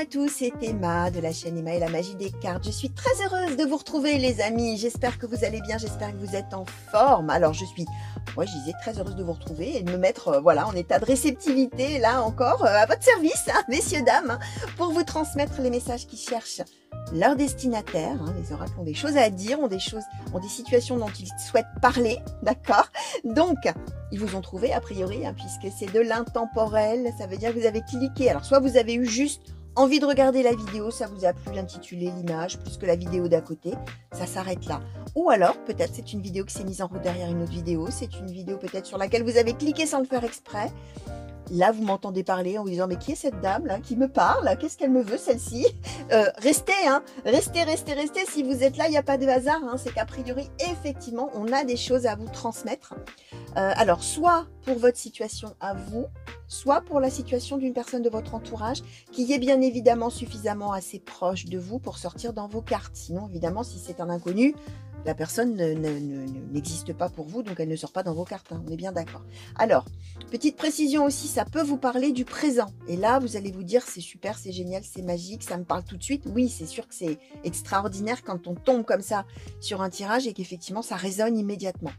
à tous, c'est Emma de la chaîne Emma et la magie des cartes. Je suis très heureuse de vous retrouver les amis. J'espère que vous allez bien, j'espère que vous êtes en forme. Alors je disais très heureuse de vous retrouver et de me mettre voilà, en état de réceptivité là encore à votre service, hein, messieurs, dames, pour vous transmettre les messages qui cherchent leur destinataire. Hein. Les oracles ont des choses à dire, ont des situations dont ils souhaitent parler, d'accord? Donc, ils vous ont trouvé a priori, hein, puisque c'est de l'intemporel, ça veut dire que vous avez cliqué. Alors, soit vous avez eu juste envie de regarder la vidéo, ça vous a plu l'intitulé, l'image, plus que la vidéo d'à côté, ça s'arrête là. Ou alors, peut-être c'est une vidéo qui s'est mise en route derrière une autre vidéo, c'est une vidéo peut-être sur laquelle vous avez cliqué sans le faire exprès. Là, vous m'entendez parler en vous disant, mais qui est cette dame là qui me parle? Qu'est-ce qu'elle me veut, celle-ci? Restez, hein, restez. Si vous êtes là, il n'y a pas de hasard. Hein, c'est qu'a priori, effectivement, on a des choses à vous transmettre. Alors, soit pour votre situation à vous, soit pour la situation d'une personne de votre entourage qui est bien évidemment suffisamment assez proche de vous pour sortir dans vos cartes. Sinon, évidemment, si c'est un inconnu, la personne n'existe pas pour vous, donc elle ne sort pas dans vos cartes, hein, on est bien d'accord. Alors, petite précision aussi, ça peut vous parler du présent. Et là, vous allez vous dire, c'est super, c'est génial, c'est magique, ça me parle tout de suite. Oui, c'est sûr que c'est extraordinaire quand on tombe comme ça sur un tirage et qu'effectivement, ça résonne immédiatement.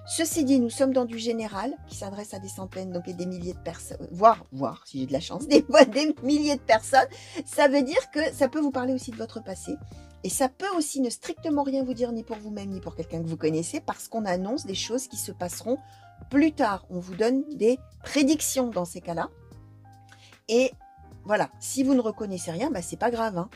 Ceci dit, nous sommes dans du général qui s'adresse à des centaines, donc et des milliers de personnes, voire, si j'ai de la chance, des milliers de personnes. Ça veut dire que ça peut vous parler aussi de votre passé. Et ça peut aussi ne strictement rien vous dire ni pour vous-même ni pour quelqu'un que vous connaissez parce qu'on annonce des choses qui se passeront plus tard. On vous donne des prédictions dans ces cas-là. Et voilà, si vous ne reconnaissez rien, bah, c'est pas grave. Hein.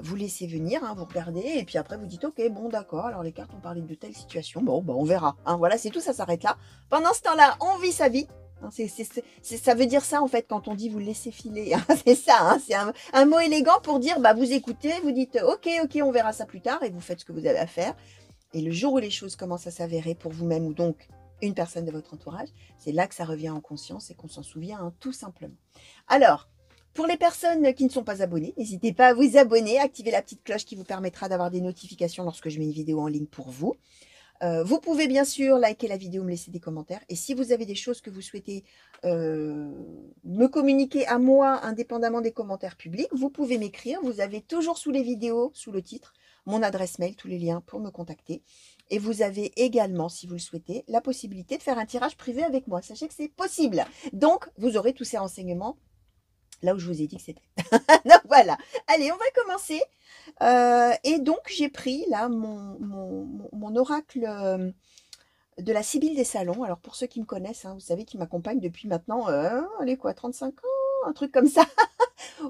Vous laissez venir, hein, vous regardez et puis après vous dites ok, bon d'accord, alors les cartes ont parlé de telle situation, bon, bah, on verra. Hein, voilà, c'est tout, ça s'arrête là. Pendant ce temps-là, on vit sa vie. Ça veut dire ça en fait quand on dit vous laissez filer, hein, c'est ça, hein, c'est un mot élégant pour dire bah vous écoutez, vous dites ok, on verra ça plus tard et vous faites ce que vous avez à faire. Et le jour où les choses commencent à s'avérer pour vous-même ou donc une personne de votre entourage, c'est là que ça revient en conscience et qu'on s'en souvient, hein, tout simplement. Alors, pour les personnes qui ne sont pas abonnées, n'hésitez pas à vous abonner, activer la petite cloche qui vous permettra d'avoir des notifications lorsque je mets une vidéo en ligne pour vous. Vous pouvez bien sûr liker la vidéo, me laisser des commentaires. Et si vous avez des choses que vous souhaitez me communiquer à moi, indépendamment des commentaires publics, vous pouvez m'écrire. Vous avez toujours sous les vidéos, sous le titre, mon adresse mail, tous les liens pour me contacter. Et vous avez également, si vous le souhaitez, la possibilité de faire un tirage privé avec moi. Sachez que c'est possible. Donc, vous aurez tous ces renseignements là où je vous ai dit que c'était. Donc voilà. Allez, on va commencer. Et donc, j'ai pris là mon oracle de la Sibylle des Salons. Alors, pour ceux qui me connaissent, hein, vous savez qu'ils m'accompagnent depuis maintenant, allez quoi, 35 ans, un truc comme ça,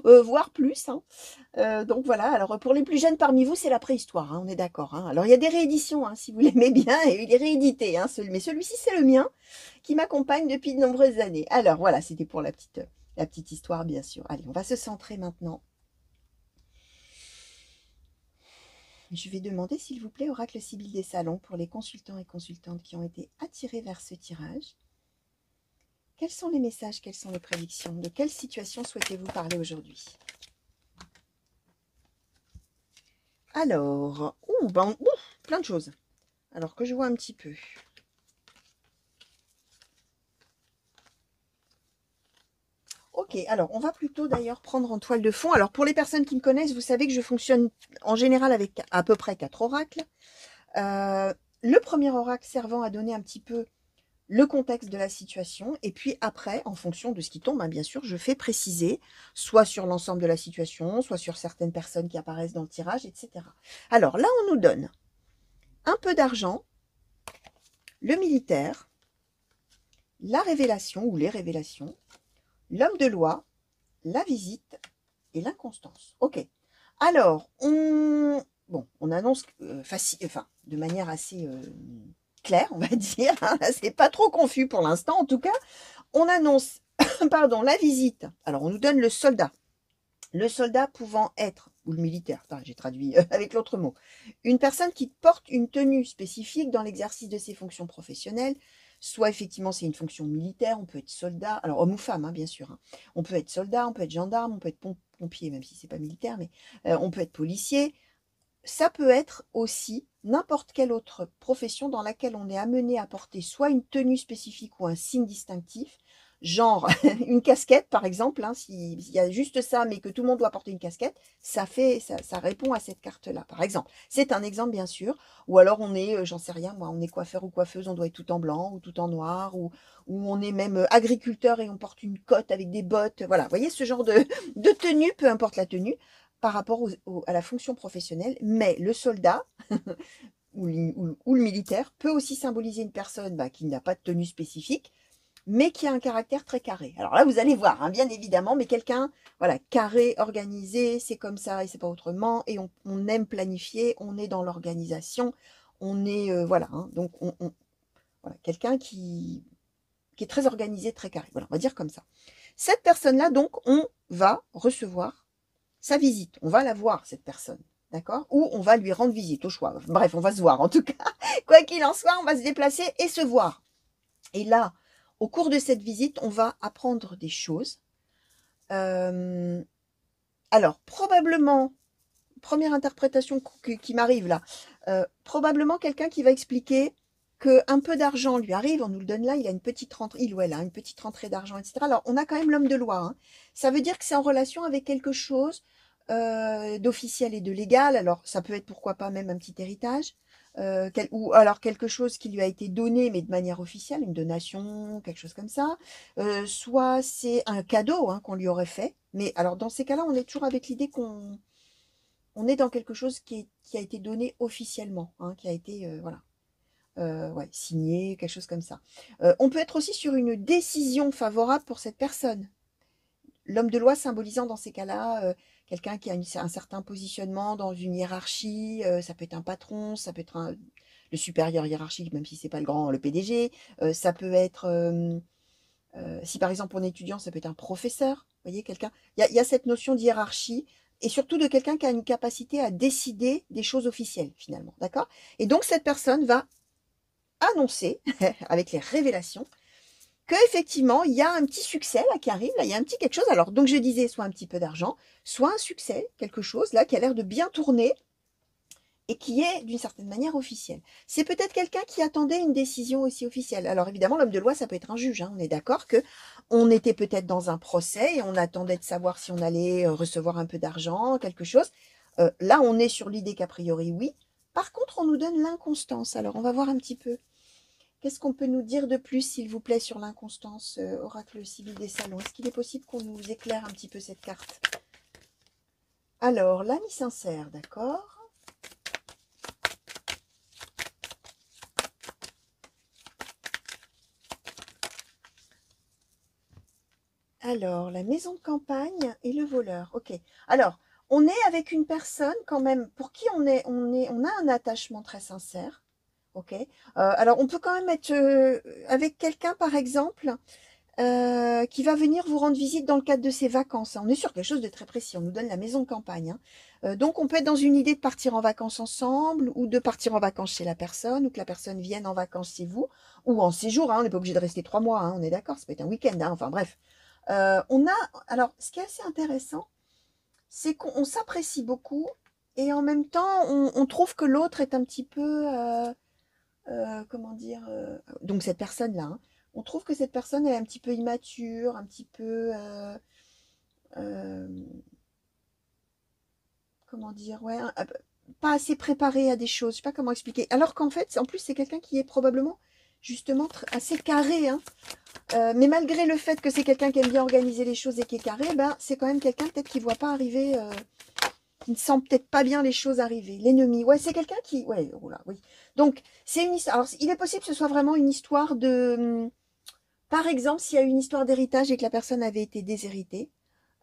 voire plus. Hein. Donc voilà, alors pour les plus jeunes parmi vous, c'est la préhistoire, hein, on est d'accord. Hein. Alors, il y a des rééditions, hein, si vous l'aimez bien, et il est réédité. Hein, mais celui-ci, c'est le mien, qui m'accompagne depuis de nombreuses années. Alors, voilà, c'était pour la petite histoire, bien sûr. Allez, on va se centrer maintenant. Je vais demander, s'il vous plaît, oracle Sibylle des Salons, pour les consultants et consultantes qui ont été attirés vers ce tirage. Quels sont les messages, quelles sont les prédictions? De quelle situation souhaitez-vous parler aujourd'hui? Alors, plein de choses. Alors que je vois un petit peu. Ok, alors on va plutôt d'ailleurs prendre en toile de fond. Alors pour les personnes qui me connaissent, vous savez que je fonctionne en général avec à peu près 4 oracles. Le premier oracle servant à donner un petit peu le contexte de la situation. Et puis après, en fonction de ce qui tombe, hein, bien sûr, je fais préciser, soit sur l'ensemble de la situation, soit sur certaines personnes qui apparaissent dans le tirage, etc. Alors là, on nous donne un peu d'argent, le militaire, la révélation ou les révélations, l'homme de loi, la visite et l'inconstance. Ok. Alors, on annonce de manière assez claire, on va dire. Hein, c'est pas trop confus pour l'instant, en tout cas. On annonce, pardon, la visite. Alors, on nous donne le soldat. Le soldat pouvant être, ou le militaire, j'ai traduit avec l'autre mot, une personne qui porte une tenue spécifique dans l'exercice de ses fonctions professionnelles. Soit effectivement c'est une fonction militaire, on peut être soldat, alors homme ou femme, hein, bien sûr. Hein. On peut être soldat, on peut être gendarme, on peut être pompier, même si c'est pas militaire, mais on peut être policier. Ça peut être aussi n'importe quelle autre profession dans laquelle on est amené à porter soit une tenue spécifique ou un signe distinctif genre une casquette par exemple, hein, s'il y a juste ça, mais que tout le monde doit porter une casquette, ça répond à cette carte-là, par exemple. C'est un exemple bien sûr. Ou alors on est, j'en sais rien moi, on est coiffeur ou coiffeuse, on doit être tout en blanc ou tout en noir, ou on est même agriculteur et on porte une cotte avec des bottes. Voilà, vous voyez ce genre de tenue, peu importe la tenue, par rapport à la fonction professionnelle. Mais le soldat ou le militaire peut aussi symboliser une personne bah, qui n'a pas de tenue spécifique, mais qui a un caractère très carré. Alors là, vous allez voir, hein, bien évidemment, mais quelqu'un, voilà, carré, organisé, c'est comme ça et c'est pas autrement, et on aime planifier, on est dans l'organisation, on est, voilà, hein, donc voilà, quelqu'un qui est très organisé, très carré. Voilà, on va dire comme ça. Cette personne-là, donc, on va recevoir sa visite. On va la voir, cette personne. D'accord? Ou on va lui rendre visite, au choix. Bref, on va se voir. En tout cas, quoi qu'il en soit, on va se déplacer et se voir. Et là, au cours de cette visite, on va apprendre des choses. Alors, probablement, première interprétation qui m'arrive là, probablement quelqu'un qui va expliquer qu'un peu d'argent lui arrive, on nous le donne là, il a une petite rentrée, il ou elle a une petite rentrée d'argent, etc. Alors, on a quand même l'homme de loi, hein. Ça veut dire que c'est en relation avec quelque chose d'officiel et de légal. Alors, ça peut être pourquoi pas même un petit héritage, ou alors quelque chose qui lui a été donné, mais de manière officielle, une donation, quelque chose comme ça. Soit c'est un cadeau hein, qu'on lui aurait fait. Mais alors, dans ces cas-là, on est toujours avec l'idée qu'on est dans quelque chose qui a été donné officiellement, hein, qui a été voilà, ouais, signé, quelque chose comme ça. On peut être aussi sur une décision favorable pour cette personne. L'homme de loi symbolisant dans ces cas-là quelqu'un qui a un certain positionnement dans une hiérarchie, ça peut être un patron, ça peut être le supérieur hiérarchique, même si c'est pas le grand, le PDG, ça peut être, si par exemple on est étudiant, ça peut être un professeur, vous voyez, quelqu'un, il y a cette notion d'hiérarchie, et surtout de quelqu'un qui a une capacité à décider des choses officielles, finalement, d'accord? Et donc cette personne va annoncer, avec les révélations, qu'effectivement, il y a un petit succès là qui arrive, là, il y a un petit quelque chose. Alors, donc je disais, soit un petit peu d'argent, soit un succès, quelque chose là qui a l'air de bien tourner et qui est d'une certaine manière officiel. C'est peut-être quelqu'un qui attendait une décision aussi officielle. Alors évidemment, l'homme de loi, ça peut être un juge, hein. On est d'accord que on était peut-être dans un procès et on attendait de savoir si on allait recevoir un peu d'argent, quelque chose. Là, on est sur l'idée qu'a priori, oui. Par contre, on nous donne l'inconstance. Alors, on va voir un petit peu. Qu'est-ce qu'on peut nous dire de plus, s'il vous plaît, sur l'inconstance, oracle civil des salons? Est-ce qu'il est possible qu'on nous éclaire un petit peu cette carte? Alors, l'ami sincère, d'accord. Alors, la maison de campagne et le voleur. Ok. Alors, on est avec une personne quand même pour qui on a un attachement très sincère. Ok. Alors, on peut quand même être avec quelqu'un, par exemple, qui va venir vous rendre visite dans le cadre de ses vacances, hein. On est sur quelque chose de très précis. On nous donne la maison de campagne, hein. Donc, on peut être dans une idée de partir en vacances ensemble, ou de partir en vacances chez la personne, ou que la personne vienne en vacances chez vous, ou en séjour, hein. On n'est pas obligé de rester 3 mois, hein, on est d'accord. Ça peut être un week-end, hein. Enfin bref. On a, alors, ce qui est assez intéressant, c'est qu'on s'apprécie beaucoup et en même temps, on trouve que l'autre est un petit peu, comment dire, donc cette personne-là, hein, on trouve que cette personne est un petit peu immature, un petit peu, euh, comment dire, ouais, pas assez préparée à des choses, je sais pas comment expliquer. Alors qu'en fait, en plus, c'est quelqu'un qui est probablement justement assez carré, hein. Mais malgré le fait que c'est quelqu'un qui aime bien organiser les choses et qui est carré, ben, c'est quand même quelqu'un peut-être qui ne voit pas arriver, qui ne sent peut-être pas bien les choses arriver. L'ennemi, ouais, c'est quelqu'un qui... Ouais, oh là, oui. Donc, c'est une histoire... Alors, il est possible que ce soit vraiment une histoire de... Par exemple, s'il y a une histoire d'héritage et que la personne avait été déshéritée,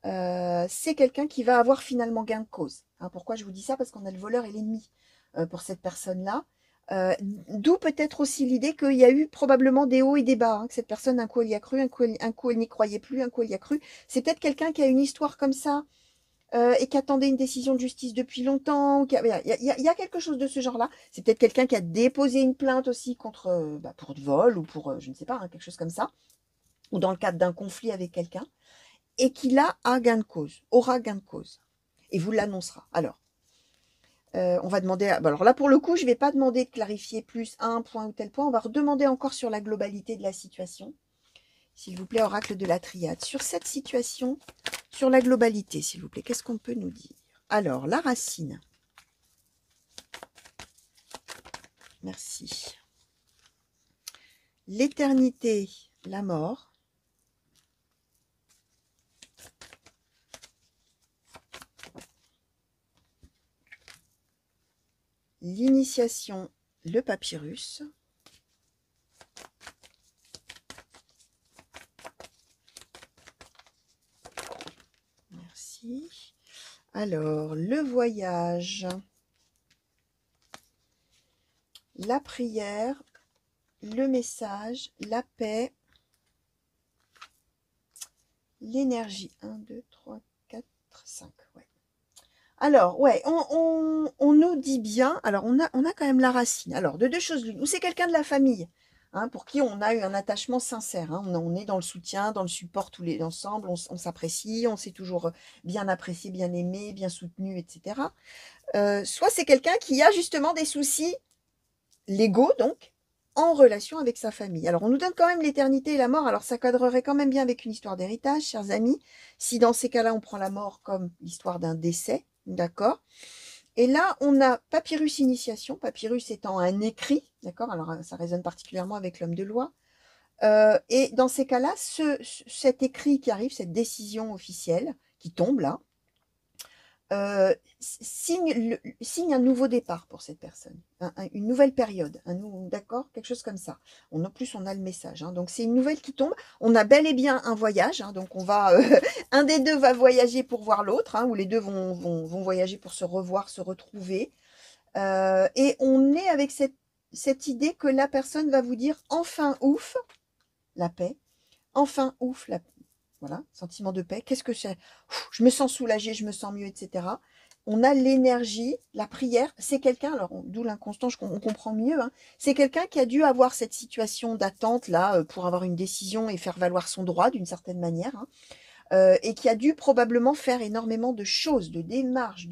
c'est quelqu'un qui va avoir finalement gain de cause, hein. Pourquoi je vous dis ça? Parce qu'on a le voleur et l'ennemi pour cette personne-là. D'où peut-être aussi l'idée qu'il y a eu probablement des hauts et des bas, hein, que cette personne, un coup elle y a cru, un coup elle n'y croyait plus, un coup elle y a cru. C'est peut-être quelqu'un qui a une histoire comme ça et qui attendait une décision de justice depuis longtemps. Il y a quelque chose de ce genre-là. C'est peut-être quelqu'un qui a déposé une plainte aussi contre, pour vol ou pour, je ne sais pas, hein, quelque chose comme ça, ou dans le cadre d'un conflit avec quelqu'un, et qui là a gain de cause, aura gain de cause, et vous l'annoncera. Alors, on va demander, alors là pour le coup, je ne vais pas demander de clarifier plus un point ou tel point, on va redemander encore sur la globalité de la situation. S'il vous plaît, oracle de la triade. Sur cette situation, sur la globalité, s'il vous plaît, qu'est-ce qu'on peut nous dire? Alors, la racine. Merci. L'éternité, la mort. L'initiation, le papyrus. Merci. Alors, le voyage, la prière, le message, la paix, l'énergie. 1, 2, 3, 4, 5. Ouais. Alors, ouais, on nous dit bien, alors on a quand même la racine. Alors, de deux choses l'une, ou c'est quelqu'un de la famille, hein, pour qui on a eu un attachement sincère, hein, on est dans le soutien, dans le support tous les ensemble, on s'apprécie, on s'est toujours bien apprécié, bien aimé, bien soutenu, etc. Soit c'est quelqu'un qui a justement des soucis légaux, donc, en relation avec sa famille. Alors, on nous donne quand même l'éternité et la mort, alors ça cadrerait quand même bien avec une histoire d'héritage, chers amis, si dans ces cas-là, on prend la mort comme l'histoire d'un décès, d'accord? Et là, on a papyrus initiation, papyrus étant un écrit, d'accord? Alors, ça résonne particulièrement avec l'homme de loi. Et dans ces cas-là, cet écrit qui arrive, cette décision officielle qui tombe là, signe un nouveau départ pour cette personne, une nouvelle période, d'accord, quelque chose comme ça. En plus, on a le message, hein, donc c'est une nouvelle qui tombe. On a bel et bien un voyage, hein, donc on va, un des deux va voyager pour voir l'autre, hein, ou les deux vont voyager pour se revoir, se retrouver. Et on est avec cette idée que la personne va vous dire enfin ouf, la paix, enfin ouf, voilà, sentiment de paix. Qu'est-ce que c'est? Je me sens soulagée, je me sens mieux, etc. On a l'énergie, la prière. C'est quelqu'un, alors d'où l'inconstant, on comprend mieux. Hein, c'est quelqu'un qui a dû avoir cette situation d'attente là pour avoir une décision et faire valoir son droit d'une certaine manière. Hein, et qui a dû probablement faire énormément de choses, de démarches,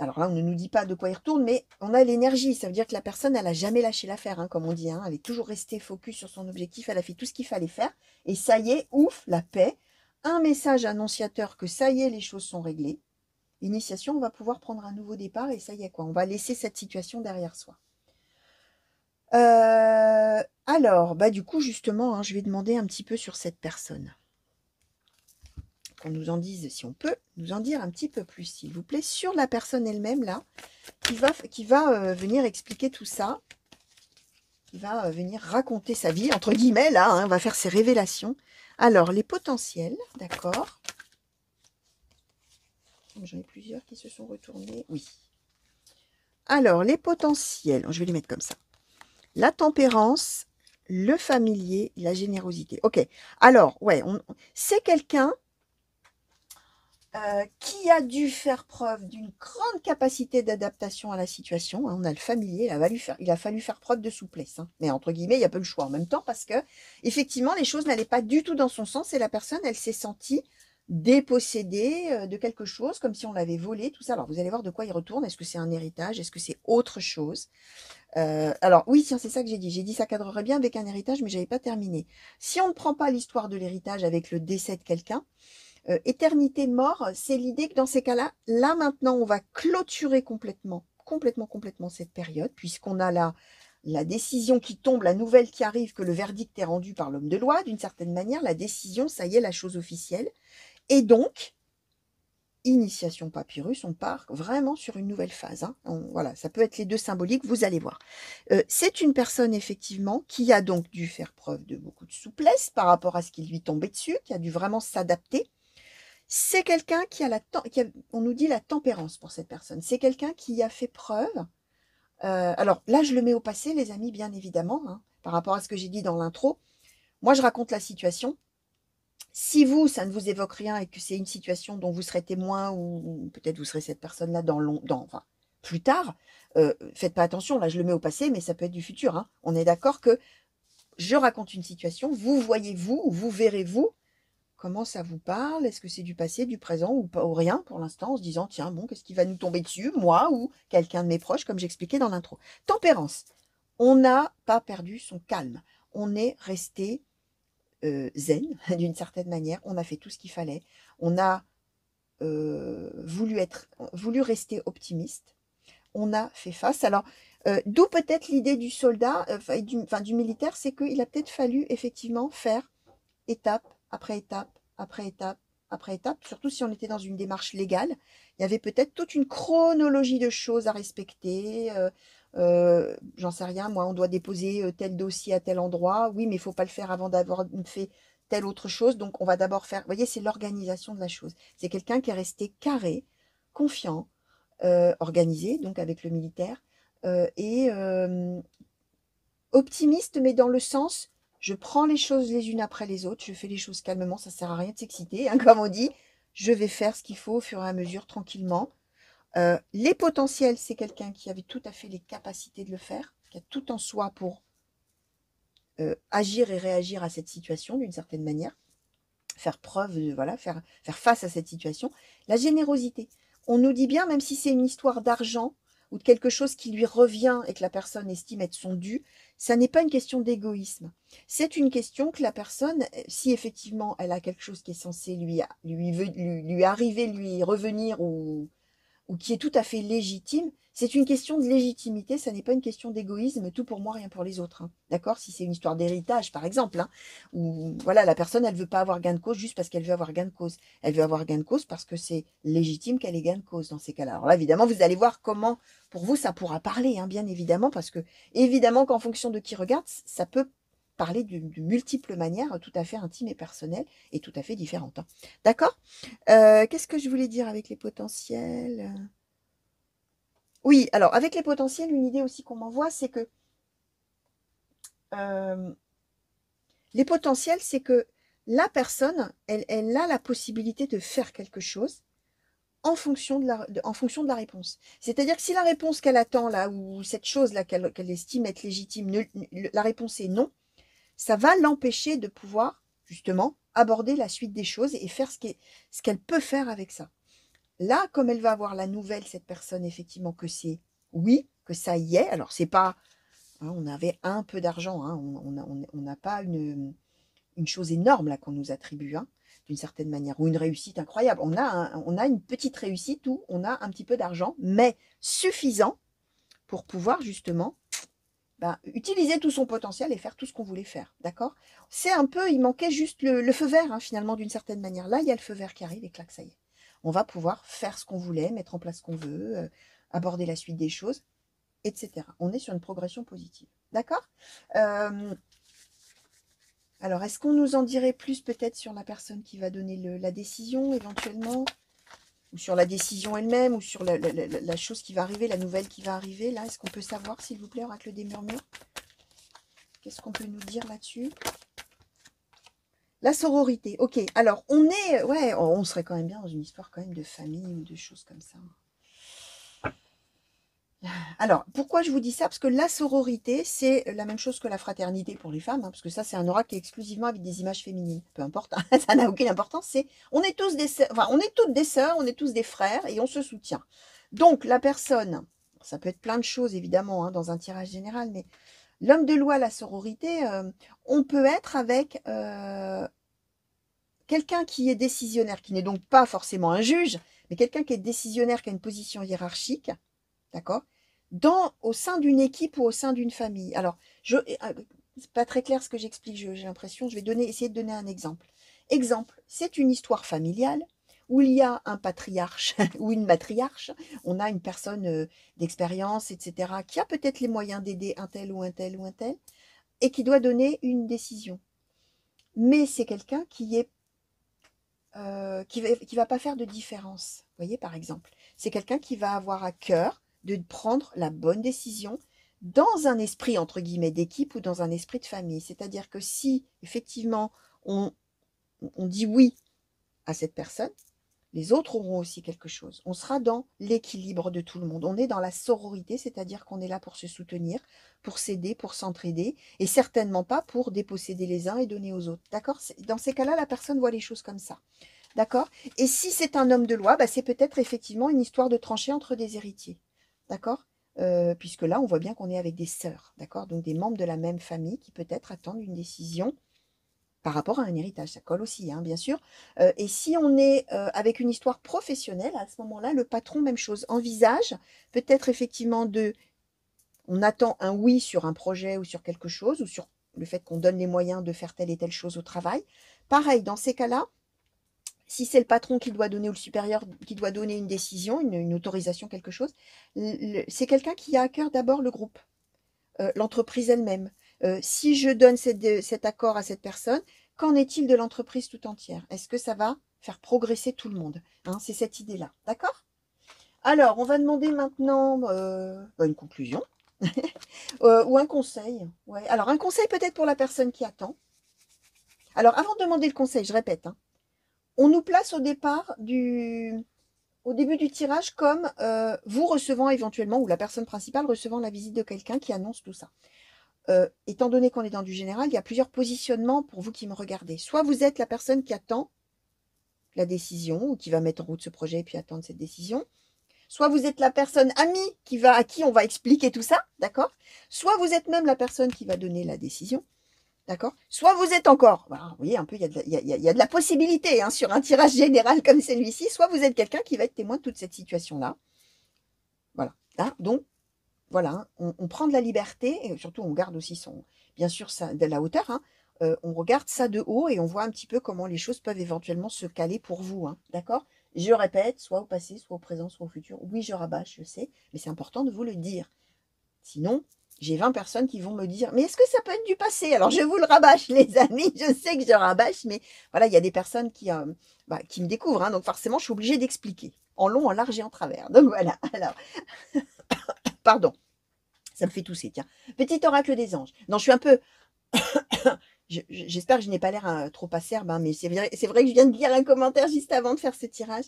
alors là, on ne nous dit pas de quoi il retourne, mais on a l'énergie. Ça veut dire que la personne, elle n'a jamais lâché l'affaire, hein, comme on dit. Hein. Elle est toujours restée focus sur son objectif. Elle a fait tout ce qu'il fallait faire. Et ça y est, ouf, la paix. Un message annonciateur que ça y est, les choses sont réglées. Initiation, on va pouvoir prendre un nouveau départ et ça y est, quoi. On va laisser cette situation derrière soi. Alors, bah, du coup, justement, hein, je vais demander un petit peu sur cette personne. Qu'on nous en dise, si on peut, nous en dire un petit peu plus, s'il vous plaît, sur la personne elle-même, là, qui va venir expliquer tout ça, qui va venir raconter sa vie, entre guillemets, là, hein, va faire ses révélations. Alors, les potentiels, d'accord. J'en ai plusieurs qui se sont retournés, oui. Alors, les potentiels, je vais les mettre comme ça. La tempérance, le familier, la générosité. Ok, alors, ouais, c'est quelqu'un qui a dû faire preuve d'une grande capacité d'adaptation à la situation. Hein, on a le familier, il a fallu faire preuve de souplesse. Hein, mais entre guillemets, il n'y a pas le choix en même temps parce que effectivement, les choses n'allaient pas du tout dans son sens et la personne, elle s'est sentie dépossédée de quelque chose, comme si on l'avait volé, tout ça. Alors, vous allez voir de quoi il retourne. Est-ce que c'est un héritage? Est-ce que c'est autre chose? Alors, oui, tiens, c'est ça que j'ai dit. J'ai dit ça cadrerait bien avec un héritage, mais je n'avais pas terminé. Si on ne prend pas l'histoire de l'héritage avec le décès de quelqu'un, éternité mort, c'est l'idée que dans ces cas-là, là maintenant, on va clôturer complètement cette période, puisqu'on a la décision qui tombe, la nouvelle qui arrive, que le verdict est rendu par l'homme de loi, d'une certaine manière, la décision, ça y est, la chose officielle. Et donc, initiation papyrus, on part vraiment sur une nouvelle phase. Hein. Voilà, ça peut être les deux symboliques, vous allez voir. C'est une personne, effectivement, qui a donc dû faire preuve de beaucoup de souplesse par rapport à ce qui lui tombait dessus, qui a dû vraiment s'adapter. C'est quelqu'un qui a on nous dit la tempérance pour cette personne. C'est quelqu'un qui a fait preuve. Alors là, je le mets au passé, les amis, bien évidemment, hein, par rapport à ce que j'ai dit dans l'intro. Moi, je raconte la situation. Si vous, ça ne vous évoque rien et que c'est une situation dont vous serez témoin ou peut-être vous serez cette personne-là enfin, plus tard, faites pas attention. Là, je le mets au passé, mais ça peut être du futur. Hein. On est d'accord que je raconte une situation, vous voyez vous, ou vous verrez vous, comment ça vous parle? Est-ce que c'est du passé, du présent ou pas, ou rien pour l'instant, en se disant, tiens, bon, qu'est-ce qui va nous tomber dessus, moi ou quelqu'un de mes proches, comme j'expliquais dans l'intro. Tempérance. On n'a pas perdu son calme. on est resté zen, d'une certaine manière. On a fait tout ce qu'il fallait. On a voulu rester optimiste. On a fait face. Alors, d'où peut-être l'idée du soldat, du militaire, c'est qu'il a peut-être fallu effectivement faire étape après étape, après étape, après étape, surtout si on était dans une démarche légale. Il y avait peut-être toute une chronologie de choses à respecter. J'en sais rien, moi, on doit déposer tel dossier à tel endroit. Oui, mais il ne faut pas le faire avant d'avoir fait telle autre chose. Donc, on va d'abord faire... Vous voyez, c'est l'organisation de la chose. C'est quelqu'un qui est resté carré, confiant, organisé, donc avec le militaire, et optimiste, mais dans le sens, je prends les choses les unes après les autres, je fais les choses calmement, ça sert à rien de s'exciter, hein, comme on dit. Je vais faire ce qu'il faut au fur et à mesure, tranquillement. Les potentiels, c'est quelqu'un qui avait tout à fait les capacités de le faire, qui a tout en soi pour agir et réagir à cette situation d'une certaine manière, faire preuve, voilà, faire face à cette situation. La générosité. On nous dit bien, même si c'est une histoire d'argent ou de quelque chose qui lui revient et que la personne estime être son dû, ça n'est pas une question d'égoïsme. C'est une question que la personne, si effectivement elle a quelque chose qui est censé lui arriver, lui revenir ou qui est tout à fait légitime, c'est une question de légitimité, ça n'est pas une question d'égoïsme, tout pour moi, rien pour les autres. Hein. D'accord? Si c'est une histoire d'héritage, par exemple, hein, où voilà, la personne, elle ne veut pas avoir gain de cause juste parce qu'elle veut avoir gain de cause. Elle veut avoir gain de cause parce que c'est légitime qu'elle ait gain de cause dans ces cas-là. Alors là, évidemment, vous allez voir comment, pour vous, ça pourra parler, hein, bien évidemment, parce que, évidemment, qu'en fonction de qui regarde, ça peut parler de multiples manières tout à fait intimes et personnelles et tout à fait différentes. Hein. D'accord? Qu'est-ce que je voulais dire avec les potentiels? Oui, alors avec les potentiels, une idée aussi qu'on m'envoie, c'est que les potentiels, c'est que la personne, elle a la possibilité de faire quelque chose en fonction de la réponse. C'est-à-dire que si la réponse qu'elle attend là, ou cette chose-là qu'elle estime être légitime, la réponse est non, ça va l'empêcher de pouvoir justement aborder la suite des choses et faire ce qu'elle peut faire avec ça. Là, comme elle va avoir la nouvelle, cette personne, effectivement, que c'est oui, que ça y est. Alors, c'est pas, hein, on avait un peu d'argent, hein, on n'a pas une chose énorme là qu'on nous attribue, hein, d'une certaine manière, ou une réussite incroyable. On a une petite réussite où on a un petit peu d'argent, mais suffisant pour pouvoir justement utiliser tout son potentiel et faire tout ce qu'on voulait faire. D'accord? C'est un peu, il manquait juste le feu vert, hein, finalement, d'une certaine manière. Là, il y a le feu vert qui arrive et clac, ça y est. On va pouvoir faire ce qu'on voulait, mettre en place ce qu'on veut, aborder la suite des choses, etc. On est sur une progression positive. D'accord? Alors, est-ce qu'on nous en dirait plus peut-être sur la personne qui va donner la décision éventuellement? Ou sur la décision elle-même, ou sur la chose qui va arriver, la nouvelle qui va arriver? Là, est-ce qu'on peut savoir, s'il vous plaît, oracle des murmures? Qu'est-ce qu'on peut nous dire là-dessus? La sororité, ok. Alors, on serait quand même bien dans une histoire quand même de famille ou de choses comme ça. Alors, pourquoi je vous dis ça? Parce que la sororité, c'est la même chose que la fraternité pour les femmes, hein, parce que ça, c'est un oracle qui est exclusivement avec des images féminines. Peu importe, hein, ça n'a aucune importance. On est tous des sœurs, enfin, on est toutes des sœurs, on est tous des frères et on se soutient. Donc, la personne, ça peut être plein de choses évidemment, hein, dans un tirage général, mais l'homme de loi, la sororité, on peut être avec quelqu'un qui est décisionnaire, qui n'est donc pas forcément un juge, mais quelqu'un qui est décisionnaire, qui a une position hiérarchique, d'accord, au sein d'une équipe ou au sein d'une famille. Alors, c'est pas très clair ce que j'explique, j'ai l'impression, je vais essayer de donner un exemple. Exemple, c'est une histoire familiale où il y a un patriarche ou une matriarche, on a une personne d'expérience, etc., qui a peut-être les moyens d'aider un tel ou un tel ou un tel, et qui doit donner une décision. Mais c'est quelqu'un qui va pas faire de différence. Vous voyez, par exemple, c'est quelqu'un qui va avoir à cœur de prendre la bonne décision dans un esprit, entre guillemets, d'équipe ou dans un esprit de famille. C'est-à-dire que si, effectivement, on dit oui à cette personne, les autres auront aussi quelque chose. On sera dans l'équilibre de tout le monde. On est dans la sororité, c'est-à-dire qu'on est là pour se soutenir, pour s'aider, pour s'entraider, et certainement pas pour déposséder les uns et donner aux autres. D'accord? Dans ces cas-là, la personne voit les choses comme ça. D'accord? Et si c'est un homme de loi, c'est peut-être effectivement une histoire de tranchée entre des héritiers. D'accord? puisque là, on voit bien qu'on est avec des sœurs, d'accord? Donc des membres de la même famille qui peut-être attendent une décision par rapport à un héritage. Ça colle aussi, hein, bien sûr. Et si on est avec une histoire professionnelle, à ce moment-là, le patron, même chose, envisage peut-être effectivement on attend un oui sur un projet ou sur quelque chose, ou sur le fait qu'on donne les moyens de faire telle et telle chose au travail. Pareil, dans ces cas-là, si c'est le patron qui doit donner ou le supérieur qui doit donner une décision, une autorisation, quelque chose, c'est quelqu'un qui a à cœur d'abord le groupe, l'entreprise elle-même. Si je donne cet accord à cette personne, qu'en est-il de l'entreprise tout entière? Est-ce que ça va faire progresser tout le monde, hein? C'est cette idée-là, d'accord? Alors, on va demander maintenant une conclusion ou un conseil. Ouais. Alors, un conseil peut-être pour la personne qui attend. Alors, avant de demander le conseil, je répète, hein, on nous place au début du tirage comme vous recevant éventuellement, ou la personne principale recevant la visite de quelqu'un qui annonce tout ça. Étant donné qu'on est dans du général, il y a plusieurs positionnements pour vous qui me regardez. Soit vous êtes la personne qui attend la décision, ou qui va mettre en route ce projet et puis attendre cette décision. Soit vous êtes la personne amie à qui on va expliquer tout ça, d'accord? Soit vous êtes même la personne qui va donner la décision. D'accord? Soit vous êtes encore, voilà, vous voyez un peu, il y a de la possibilité hein, sur un tirage général comme celui-ci, soit vous êtes quelqu'un qui va être témoin de toute cette situation-là. Voilà. Hein, donc, voilà, on prend de la liberté, et surtout on garde aussi bien sûr de la hauteur, hein, on regarde ça de haut et on voit un petit peu comment les choses peuvent éventuellement se caler pour vous. Hein, d'accord? Je répète, soit au passé, soit au présent, soit au futur. Oui, je rabâche, je sais, mais c'est important de vous le dire. Sinon, j'ai 20 personnes qui vont me dire: «Mais est-ce que ça peut être du passé?» Alors je vous le rabâche les amis, je sais que je rabâche, mais voilà, il y a des personnes qui me découvrent, hein, donc forcément je suis obligée d'expliquer, en long, en large et en travers. Donc voilà, alors pardon, ça me fait tousser, tiens. Petit oracle des anges. Non, je suis un peu j'espère que je n'ai pas l'air trop acerbe, hein, mais c'est vrai que je viens de lire un commentaire juste avant de faire ce tirage.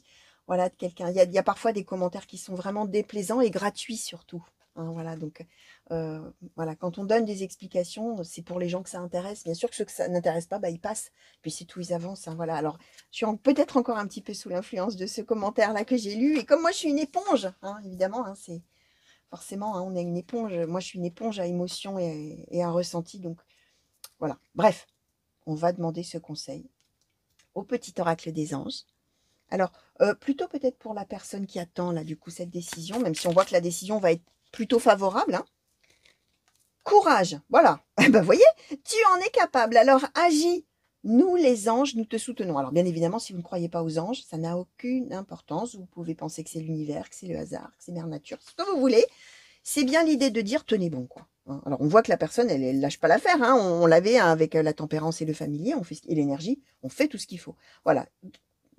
Voilà, de quelqu'un. Il y a parfois des commentaires qui sont vraiment déplaisants et gratuits surtout. Hein, voilà, donc voilà, quand on donne des explications, c'est pour les gens que ça intéresse. Bien sûr que ceux que ça n'intéresse pas, ils passent. Puis c'est tout, ils avancent. Hein, voilà. Alors, je suis peut-être encore un petit peu sous l'influence de ce commentaire-là que j'ai lu. Et comme moi, je suis une éponge, hein, évidemment, hein, c'est forcément, hein, on est une éponge. Moi, je suis une éponge à émotions et à ressenti. Donc, voilà. Bref, on va demander ce conseil au petit oracle des anges. Alors, plutôt peut-être pour la personne qui attend, là, du coup, cette décision, même si on voit que la décision va être plutôt favorable. Hein. Courage, voilà. Ben, voyez, tu en es capable. Alors, agis. Nous, les anges, nous te soutenons. Alors, bien évidemment, si vous ne croyez pas aux anges, ça n'a aucune importance. Vous pouvez penser que c'est l'univers, que c'est le hasard, que c'est Mère Nature, ce que vous voulez. C'est bien l'idée de dire, tenez bon, quoi. Alors, on voit que la personne, elle lâche pas l'affaire. Hein. On l'avait hein, avec la tempérance et le familier, et l'énergie, on fait tout ce qu'il faut. Voilà.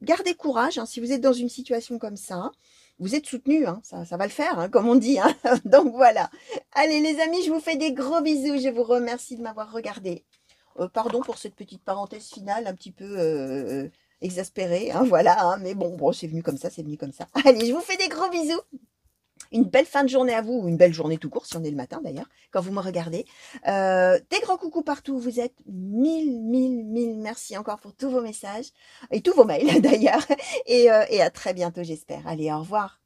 Gardez courage, hein, si vous êtes dans une situation comme ça, vous êtes soutenu, hein, ça va le faire, hein, comme on dit. Hein. Donc voilà. Allez les amis, je vous fais des gros bisous, je vous remercie de m'avoir regardé. Pardon pour cette petite parenthèse finale un petit peu exaspérée, hein, voilà, hein, mais bon, c'est venu comme ça, c'est venu comme ça. Allez, je vous fais des gros bisous. Une belle fin de journée à vous, ou une belle journée tout court, si on est le matin d'ailleurs, quand vous me regardez. Des grands coucous partout où vous êtes. Mille merci encore pour tous vos messages, et tous vos mails d'ailleurs. Et à très bientôt, j'espère. Allez, au revoir.